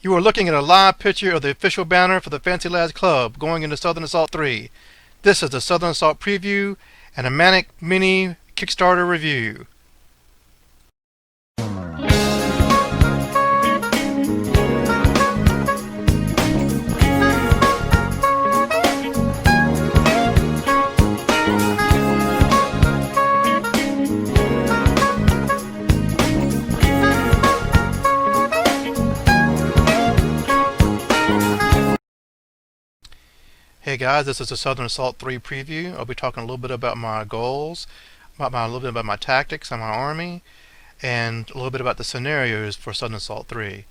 You are looking at a live picture of the official banner for the Fancy Lads Club going into Southern Assault 3. This is the Southern Assault preview and a Mantic Mini Kickstarter review. Hey guys, this is the Southern Assault 3 preview. I'll be talking a little bit about my goals, a little bit about my tactics and my army, and a little bit about the scenarios for Southern Assault 3.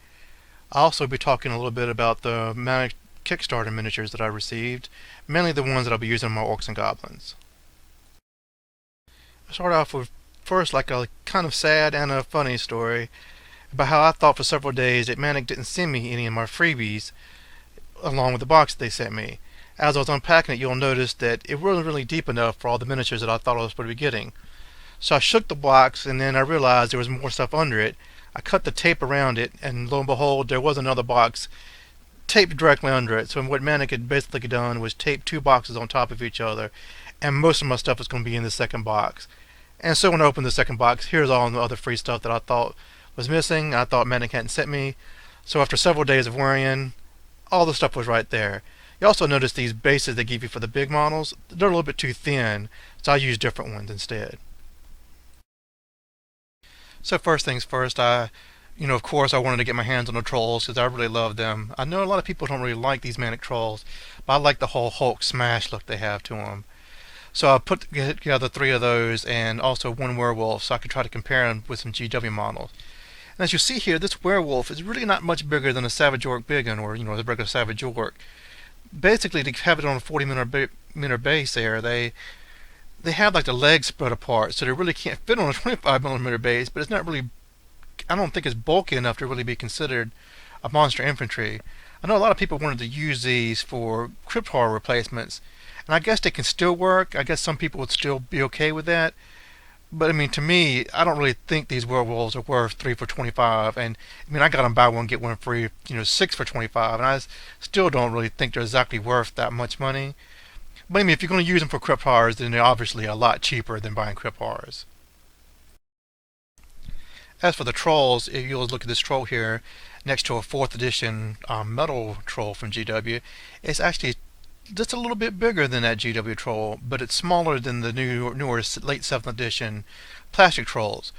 I'll also be talking a little bit about the Mantic Kickstarter miniatures that I received, mainly the ones that I'll be using in my Orcs and Goblins. I'll start off with first like a kind of sad and a funny story about how I thought for several days that Mantic didn't send me any of my freebies along with the box that they sent me. As I was unpacking it, you'll notice that it wasn't really deep enough for all the miniatures that I thought I was supposed to be getting. So I shook the box, and then I realized there was more stuff under it. I cut the tape around it, and lo and behold, there was another box taped directly under it. So what Mantic had basically done was tape two boxes on top of each other, and most of my stuff is going to be in the second box. And so when I opened the second box, here's all the other free stuff that I thought was missing. I thought Mantic hadn't sent me. So after several days of worrying, all the stuff was right there. You also notice these bases they give you for the big models, they're a little bit too thin, so I use different ones instead. So first things first, of course I wanted to get my hands on the trolls because I really love them. I know a lot of people don't really like these Mantic trolls, but I like the whole Hulk smash look they have to them. So I put together three of those and also one werewolf so I could try to compare them with some GW models. And as you see here, this werewolf is really not much bigger than a Savage Orc Big One or the regular Savage Orc. Basically, to have it on a 40mm base there, they have like the legs spread apart, so they really can't fit on a 25mm base, but it's not really, I don't think it's bulky enough to really be considered a monster infantry. I know a lot of people wanted to use these for crypt horror replacements, and I guess they can still work. I guess some people would still be okay with that. But I mean, to me, I don't really think these werewolves are worth 3 for 25. And I mean, I got them buy one get one free, 6 for 25, and I still don't really think they're exactly worth that much money. But I mean, if you're going to use them for crypt horrors, then they're obviously a lot cheaper than buying crypt horrors. As for the trolls, if you'll look at this troll here, next to a 4th edition metal troll from GW, it's actually just a little bit bigger than that GW troll, but it's smaller than the newer late 7th edition plastic trolls.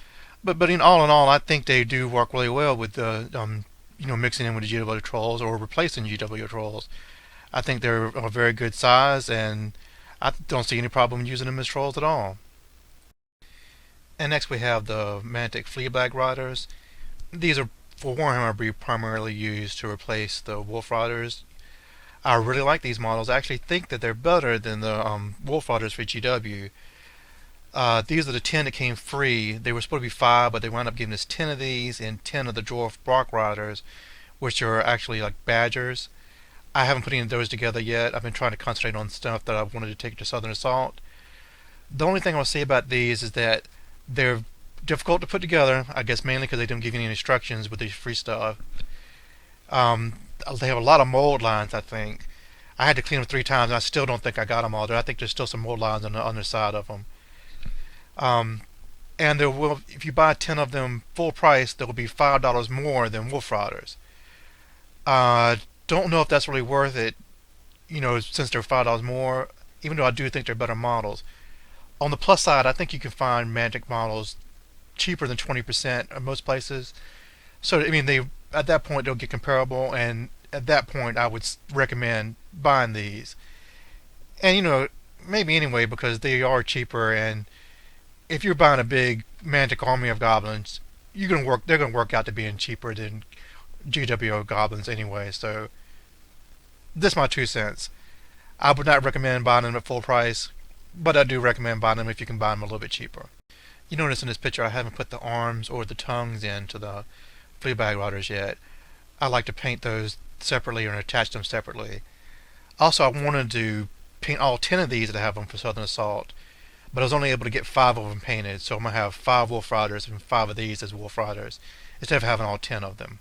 But in all, I think they do work really well with the mixing in with the GW trolls or replacing GW trolls. I think they're a very good size, and I don't see any problem using them as trolls at all. And next we have the Mantic Fleabag Riders. These are for Warhammer Breed primarily used to replace the Wolf Riders. I really like these models. I actually think that they're better than the Wolf Riders for GW. These are the 10 that came free. They were supposed to be 5, but they wound up giving us 10 of these and 10 of the Dwarf Brock Riders, which are actually like Badgers. I haven't put any of those together yet. I've been trying to concentrate on stuff that I wanted to take to Southern Assault. The only thing I'll say about these is that they're difficult to put together, I guess mainly because they don't give you any instructions with these free stuff. They have a lot of mold lines, I think. I had to clean them 3 times, and I still don't think I got them all there. I think there's still some mold lines on the underside of them. And there will, if you buy 10 of them full price, there will be $5 more than Wolf Riders. Don't know if that's really worth it, since they're $5 more, even though I do think they're better models. On the plus side, I think you can find Mantic models cheaper than 20% at most places. So, I mean, at that point, they'll get comparable, and at that point, I would recommend buying these. And, maybe anyway, because they are cheaper, and if you're buying a big Mantic army of goblins, they're going to work out to being cheaper than GWO goblins anyway, so this is my 2 cents. I would not recommend buying them at full price, but I do recommend buying them if you can buy them a little bit cheaper. You notice in this picture I haven't put the arms or the tongues into the Fleabag Riders yet. I like to paint those separately or attach them separately. Also, I wanted to paint all 10 of these that I have them for Southern Assault, but I was only able to get 5 of them painted, so I'm going to have 5 Wolf Riders and 5 of these as Wolf Riders, instead of having all 10 of them.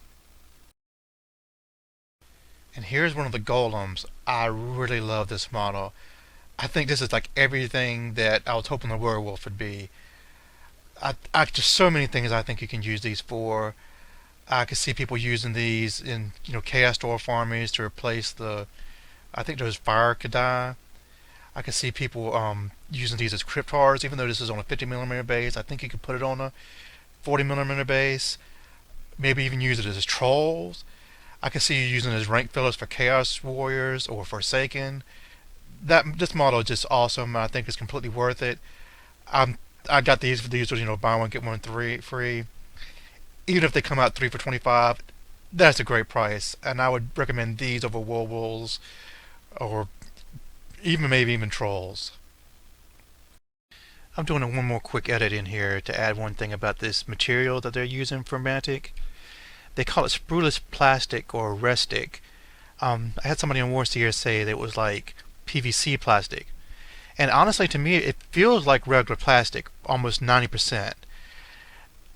And here's one of the golems. I really love this model. I think this is like everything that I was hoping the werewolf would be. Just so many things I think you can use these for. I could see people using these in chaos dwarf armies to replace the, I think those fire could die. I could see people using these as cryptars, even though this is on a 50 millimeter base. I think you could put it on a 40 millimeter base. Maybe even use it as trolls. I can see you using it as rank fillers for Chaos Warriors or Forsaken. This model is just awesome. I think it's completely worth it. I got these. These are buy one get one free. Even if they come out 3 for 25, that's a great price. And I would recommend these over werewolves or maybe even trolls. I'm doing one more quick edit in here to add one thing about this material that they're using for Mantic. They call it sprueless plastic or restic. I had somebody on Warseer say that it was like PVC plastic. And honestly, to me, it feels like regular plastic, almost 90%.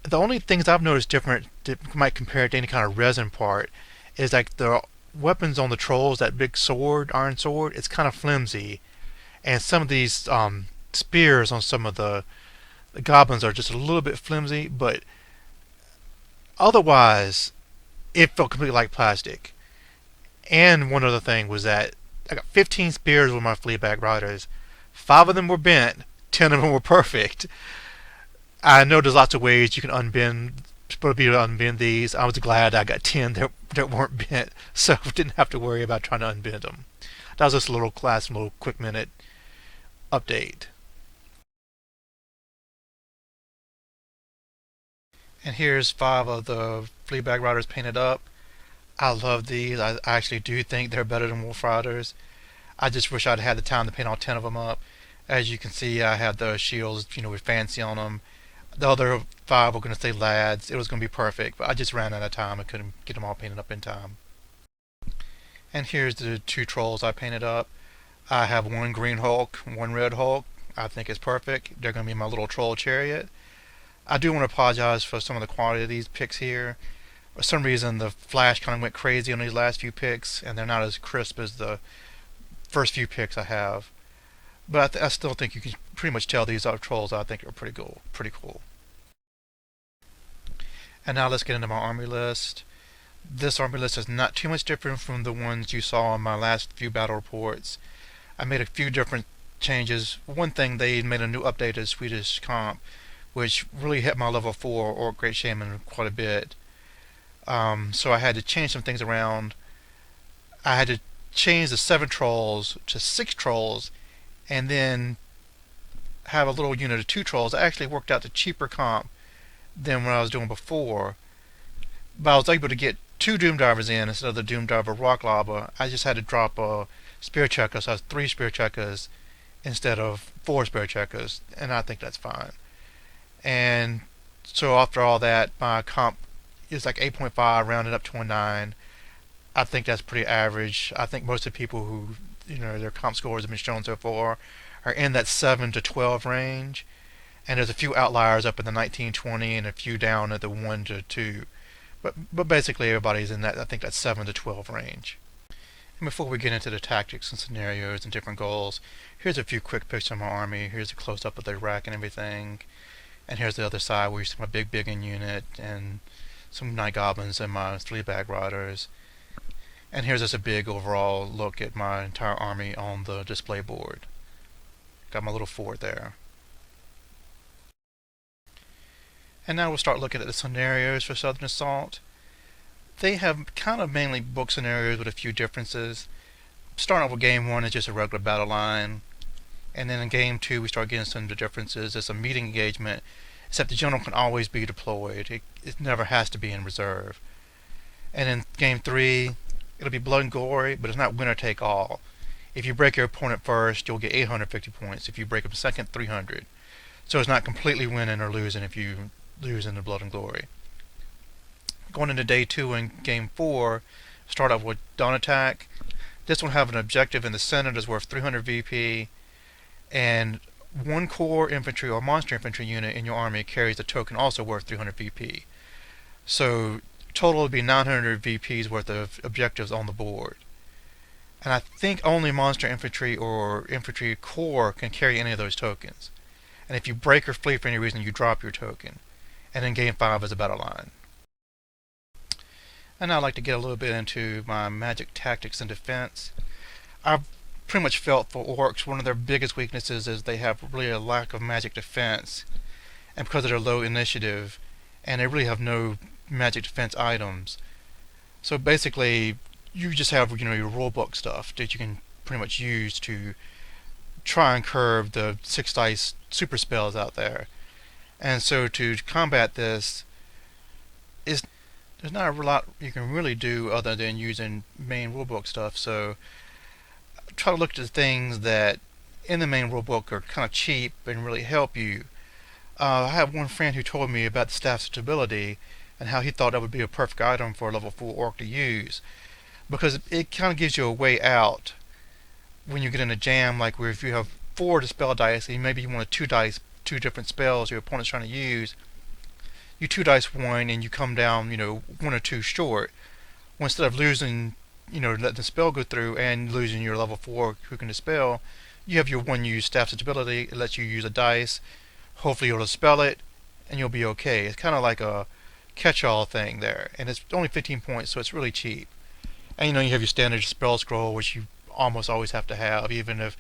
The only things I've noticed different that might compare it to any kind of resin part is like the weapons on the trolls, that big sword, iron sword, it's kind of flimsy. And some of these spears on some of the goblins are just a little bit flimsy, but otherwise, it felt completely like plastic. And one other thing was that I got 15 spears with my Fleabag Riders. 5 of them were bent, 10 of them were perfect. I know there's lots of ways you can supposed to be able to unbend these. I was glad I got 10 that weren't bent, so I didn't have to worry about trying to unbend them. That was just a little quick minute update. And here's 5 of the Fleabag Riders painted up. I love these. I actually do think they're better than Wolf Riders. I just wish I'd had the time to paint all 10 of them up. As you can see, I had the shields, with fancy on them. The other 5 were going to say lads. It was going to be perfect, but I just ran out of time. I couldn't get them all painted up in time. And here's the 2 trolls I painted up. I have 1 green Hulk, 1 red Hulk. I think it's perfect. They're going to be my little troll chariot. I do want to apologize for some of the quality of these picks here. For some reason, the flash kind of went crazy on these last few picks, and they're not as crisp as the first few picks I have. But I still think you can pretty much tell these are trolls. I think are pretty cool. And now let's get into my army list. This army list is not too much different from the ones you saw in my last few battle reports. I made a few different changes. One thing, they made a new update to Swedish comp, which really hit my level 4 Orc Great Shaman quite a bit. So I had to change some things around. I had to change the 7 trolls to 6 trolls, and then have a little unit of 2 trolls. I actually worked out the cheaper comp than what I was doing before, but I was able to get 2 Doom Divers in instead of the Doom Diver Rock Lava. I just had to drop a Spear Checker, so I was 3 Spear Checkers instead of 4 Spear Checkers, and I think that's fine. And so after all that, my comp is like 8.5 rounded up to a 9. I think that's pretty average. I think most of the people who, their comp scores have been shown so far are in that 7 to 12 range. And there's a few outliers up in the 19-20 and a few down at the 1 to 2. But basically everybody's in that, I think, that 7 to 12 range. And before we get into the tactics and scenarios and different goals, here's a few quick pictures of my army. Here's a close-up of the rack and everything. And here's the other side where you see my big unit and some Night Goblins and my Fleabag Riders. And here's just a big overall look at my entire army on the display board. Got my little fort there. And now we'll start looking at the scenarios for Southern Assault. They have kind of mainly book scenarios with a few differences. Starting off with Game 1 is just a regular battle line. And then in Game 2 we start getting some of the differences. It's a meeting engagement, except the general can always be deployed. It never has to be in reserve. And in Game 3, it'll be blood and glory, but it's not winner take all. If you break your opponent first, you'll get 850 points. If you break them second, 300. So it's not completely winning or losing if you lose in the blood and glory. Going into Day 2 and Game 4, start off with Dawn Attack. This will have an objective in the center that's worth 300 VP, and 1 core infantry or monster infantry unit in your army carries a token also worth 300 VP. So total would be 900 VPs worth of objectives on the board. And I think only Monster Infantry or Infantry Corps can carry any of those tokens. And if you break or flee for any reason, you drop your token. And then Game 5 is a battle line. And now I'd like to get a little bit into my magic tactics and defense. I've pretty much felt for orcs, one of their biggest weaknesses is they have really a lack of magic defense. And because of their low initiative, and they really have no magic defense items. So basically, you just have your rulebook stuff that you can pretty much use to try and curb the 6 dice super spells out there. And so to combat this, is there's not a lot you can really do other than using main rulebook stuff. So try to look at the things that in the main rulebook are kind of cheap and really help you. I have one friend who told me about the staff stability and how he thought that would be a perfect item for a level 4 orc to use because it kind of gives you a way out when you get in a jam, like where if you have 4 dispel dice and maybe you want two different spells your opponent's trying to use, you 2 dice one and you come down 1 or 2 short. Well, instead of losing, letting the spell go through and losing your level 4 who can dispel, you have your one use staff stability. It lets you use a dice. Hopefully you'll dispel it and you'll be okay. It's kind of like a catch-all thing there, and it's only 15 points, so it's really cheap. And you have your standard spell scroll, which you almost always have to have, even if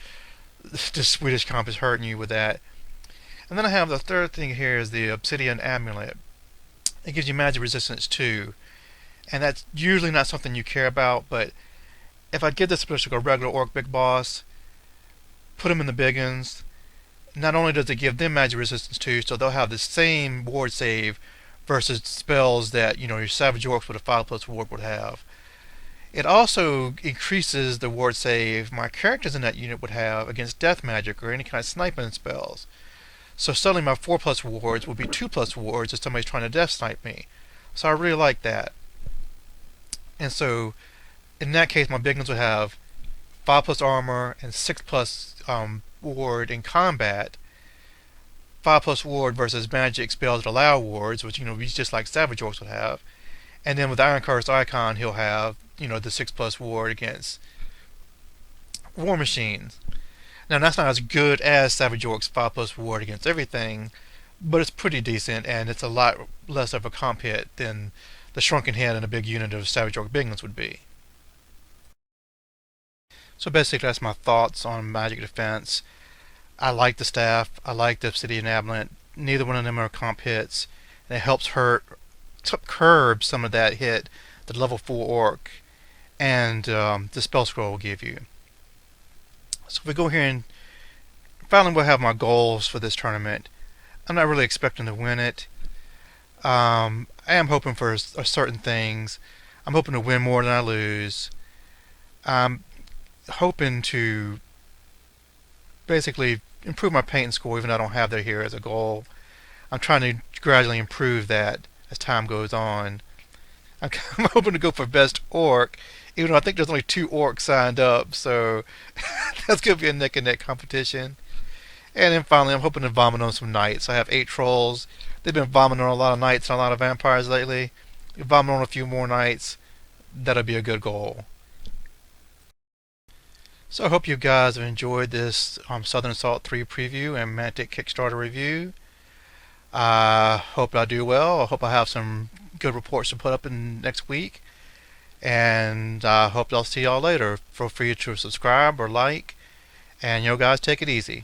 the Swedish comp is hurting you with that. And then I have the third thing here is the Obsidian Amulet. It gives you magic resistance too, and that's usually not something you care about, but if I give this to a regular orc big boss, put them in the big uns, not only does it give them magic resistance too, so they'll have the same ward save versus spells that your Savage Orcs with a 5+ ward would have. It also increases the ward save my characters in that unit would have against death magic or any kind of sniping spells. So suddenly my 4+ wards will be 2+ wards if somebody's trying to death snipe me. So I really like that. And so in that case my big ones would have 5+ armor and 6+ ward in combat. 5+ ward versus magic spells that allow wards, which he's just like Savage Orcs would have. And then with the Iron Curse icon, he'll have the 6+ ward against war machines. Now that's not as good as Savage Orcs 5+ ward against everything, but it's pretty decent, and it's a lot less of a comp hit than the shrunken head and a big unit of Savage Orc bigness would be. So basically, that's my thoughts on magic defense. I like the staff. I like the Obsidian Amulet. Neither one of them are comp hits, and it helps curb some of that hit that level 4 orc and the spell scroll will give you. So if we go here and finally we'll have my goals for this tournament. I'm not really expecting to win it. I am hoping for certain things. I'm hoping to win more than I lose. I'm hoping to basically improve my painting score, even though I don't have that here as a goal. I'm trying to gradually improve that as time goes on. I'm hoping to go for best orc, even though I think there's only 2 orcs signed up, so that's going to be a neck and neck competition. And then finally, I'm hoping to vomit on some knights. I have 8 trolls. They've been vomiting on a lot of knights and a lot of vampires lately. Vomit on a few more knights. That'll be a good goal. So I hope you guys have enjoyed this Southern Assault 3 preview and Mantic Kickstarter review. I hope I do well. I hope I have some good reports to put up in next week. And I hope I'll see y'all later. Feel free to subscribe or like. And guys, take it easy.